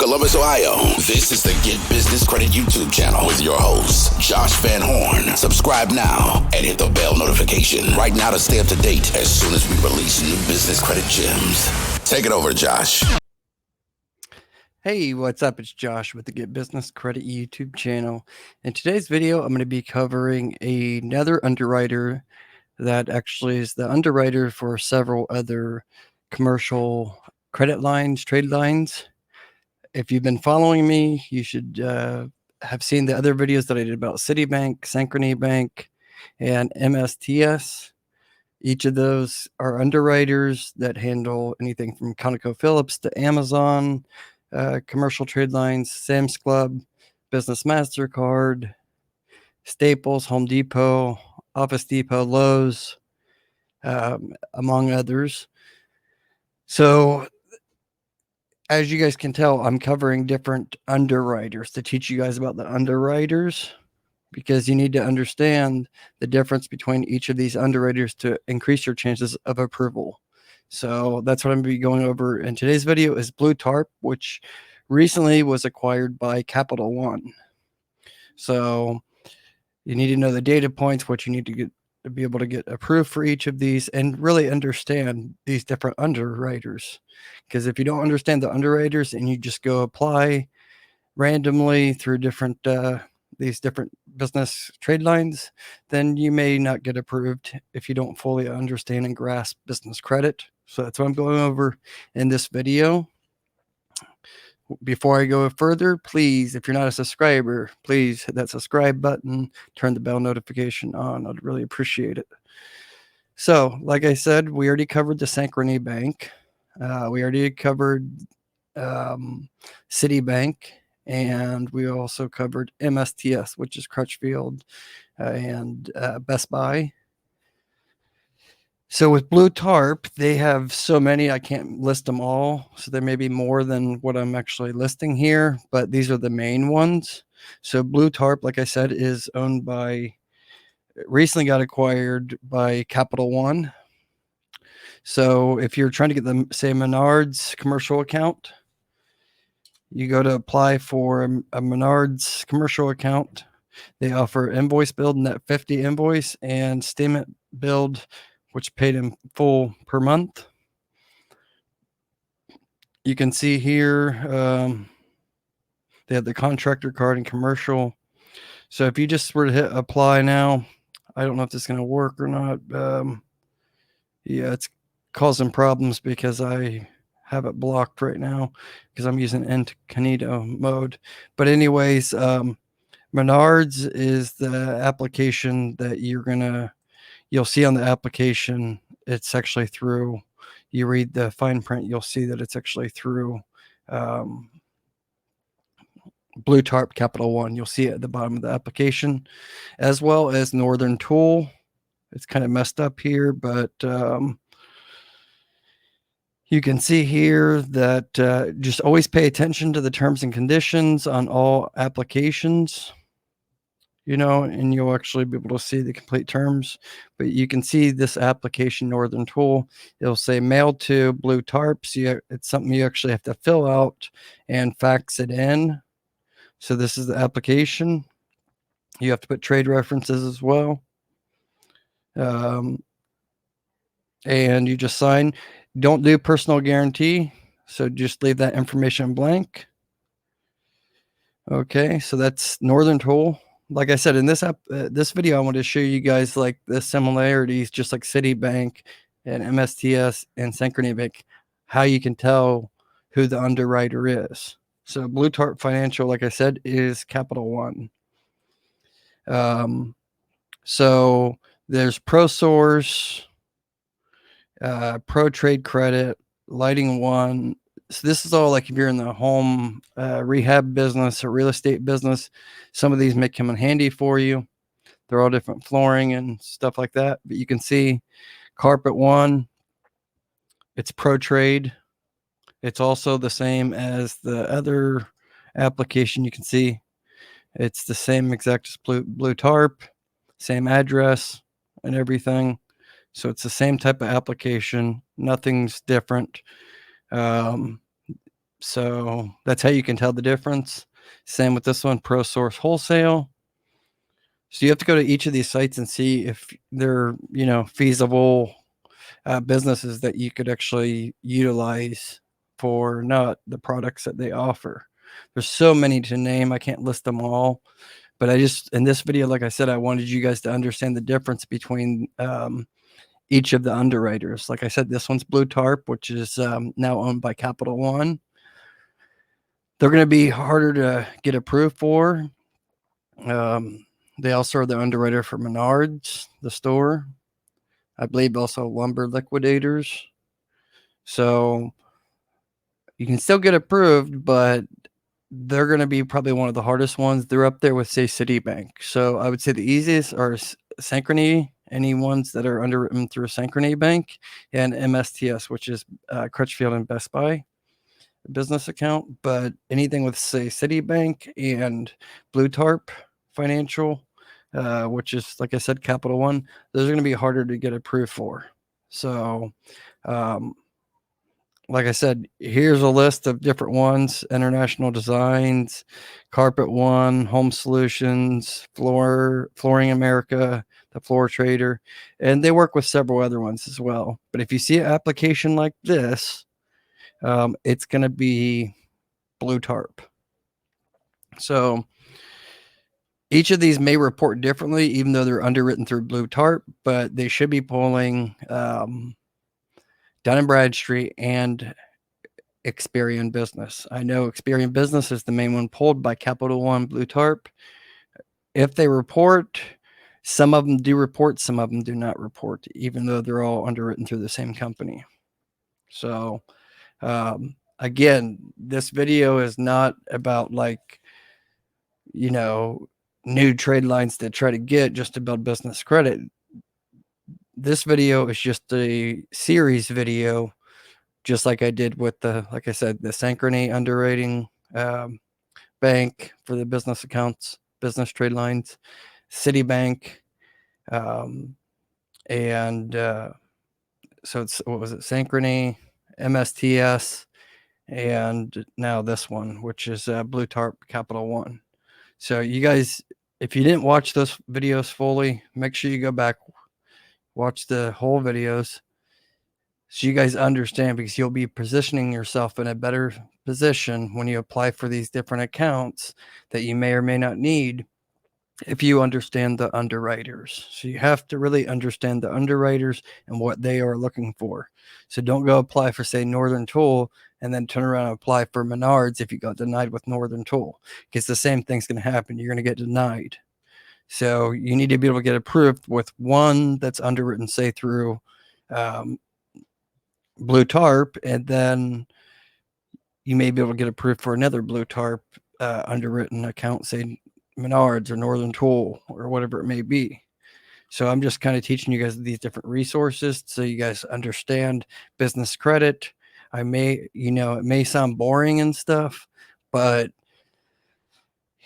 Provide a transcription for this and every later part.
Columbus, Ohio. This is the Get Business Credit YouTube channel with your host, Josh Van Horn. Subscribe now and hit the bell notification right now to stay up to date as soon as we release new business credit gems. Take it over, Josh. Hey, what's up? It's Josh with the Get Business Credit YouTube channel. In today's video, I'm going to be covering another underwriter that actually is the underwriter for several other commercial credit lines, trade lines. If you've been following me, you should have seen the other videos that I did about Citibank, Synchrony Bank, and MSTS. Each of those are underwriters that handle anything from ConocoPhillips to Amazon, commercial trade lines, Sam's Club, Business MasterCard, Staples, Home Depot, Office Depot, Lowe's, among others. So as you guys can tell, I'm covering different underwriters to teach you guys about the underwriters, because you need to understand the difference between each of these underwriters to increase your chances of approval. So that's what I'm going to be going over in today's video is Blue Tarp, which recently was acquired by Capital One. So you need to know the data points, what you need to get to be able to get approved for each of these, and really understand these different underwriters. Because if you don't understand the underwriters and you just go apply randomly through different these different business trade lines, then you may not get approved if you don't fully understand and grasp business credit. So that's what I'm going over in this video. Before I go further, please, if you're not a subscriber, please hit that subscribe button, turn the bell notification on. I'd really appreciate it. So, like I said, we already covered the Synchrony Bank. We already covered Citibank, and we also covered MSTS, which is Crutchfield and Best Buy. So with Blue Tarp, they have so many, I can't list them all. So there may be more than what I'm actually listing here, but these are the main ones. So Blue Tarp, like I said, is owned by, recently got acquired by Capital One. So if you're trying to get the, say, Menards commercial account, you go to apply for a Menards commercial account. They offer invoice build, net 50 invoice, and statement build, which paid in full per month. You can see here, they have the contractor card and commercial. So if you just were to hit apply now, I don't know if this is going to work or not. Yeah, it's causing problems because I have it blocked right now because I'm using incognito mode. But anyways, Menards is the application that you'll see on the application. It's actually through, you read the fine print, you'll see that it's actually through Blue Tarp Capital One. You'll see it at the bottom of the application, as well as Northern Tool. It's kind of messed up here, but you can see here that just always pay attention to the terms and conditions on all applications, and you'll actually be able to see the complete terms. But you can see this application, Northern Tool, it'll say mailed to Blue Tarp. So it's something you actually have to fill out and fax it in. So this is the application. You have to put trade references as well. And you just sign. Don't do personal guarantee. So just leave that information blank. Okay, so that's Northern Tool. Like I said, in this video, I want to show you guys like the similarities, just like Citibank and MSTS and Synchrony Bank, how you can tell who the underwriter is. So Blue Tarp Financial, like I said, is Capital One. So there's ProSource, Pro Trade Credit, Lighting One. So this is all like if you're in the home rehab business or real estate business, some of these may come in handy for you. They're all different flooring and stuff like that. But you can see Carpet One, it's Pro Trade. It's also the same as the other application. You can see it's the same exact as Blue Tarp, same address and everything. So it's the same type of application. Nothing's different. So that's how you can tell the difference. Same with this one, Pro Source Wholesale. So you have to go to each of these sites and see if they're, feasible businesses that you could actually utilize for not the products that they offer. There's so many to name. I can't list them all, but in this video, like I said, I wanted you guys to understand the difference between each of the underwriters. Like I said, this one's Blue Tarp, which is now owned by Capital One. They're going to be harder to get approved for. They also are the underwriter for Menards, the store. I believe also Lumber Liquidators. So you can still get approved, but they're going to be probably one of the hardest ones. They're up there with, say, Citibank. So I would say the easiest are Synchrony, any ones that are underwritten through Synchrony Bank, and MSTS, which is Crutchfield and Best Buy business account. But anything with, say, Citibank and Blue Tarp Financial, which is, like I said, Capital One, those are going to be harder to get approved for. So, like I said, here's a list of different ones: International Designs, Carpet One, Home Solutions, Flooring America, the Floor Trader, and they work with several other ones as well. But if you see an application like this, it's going to be Blue Tarp. So each of these may report differently, even though they're underwritten through Blue Tarp, but they should be pulling Dun and Bradstreet and Experian Business. I know Experian Business is the main one pulled by Capital One, Blue Tarp. If they report, some of them do report, some of them do not report, even though they're all underwritten through the same company. So, again, this video is not about new trade lines to try to get just to build business credit. This video is just a series video, just like I did with like I said, the Synchrony underwriting bank for the business accounts, business trade lines, Citibank, and so it's, what was it, Synchrony, MSTS, and now this one, which is Blue Tarp Capital One. So you guys, if you didn't watch those videos fully, make sure you go back, watch the whole videos, so you guys understand, because you'll be positioning yourself in a better position when you apply for these different accounts that you may or may not need if you understand the underwriters. So you have to really understand the underwriters and what they are looking for. So don't go apply for, say, Northern Tool and then turn around and apply for Menards if you got denied with Northern Tool, because the same thing's going to happen. You're going to get denied. So you need to be able to get approved with one that's underwritten, say, through Blue Tarp, and then you may be able to get approved for another Blue Tarp underwritten account, say Menards or Northern Tool or whatever it may be. So I'm just kind of teaching you guys these different resources so you guys understand business credit. It may sound boring and stuff, but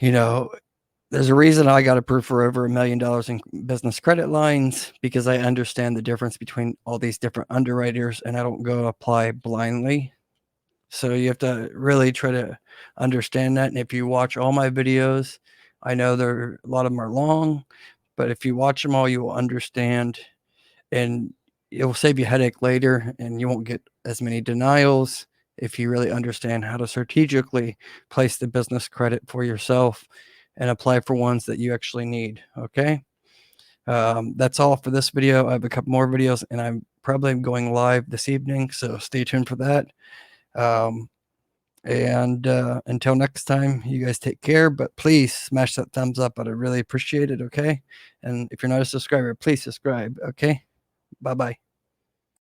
there's a reason I got approved for over $1 million in business credit lines, because I understand the difference between all these different underwriters and I don't go apply blindly. So you have to really try to understand that. And if you watch all my videos, I know a lot of them are long, but if you watch them all, you will understand, and it will save you a headache later, and you won't get as many denials if you really understand how to strategically place the business credit for yourself and apply for ones that you actually need. Okay. That's all for this video. I have a couple more videos, and I'm probably going live this evening, so stay tuned for that. And until next time, you guys take care, but please smash that thumbs up. I'd really appreciate it. Okay. And if you're not a subscriber, please subscribe. Okay. Bye-bye.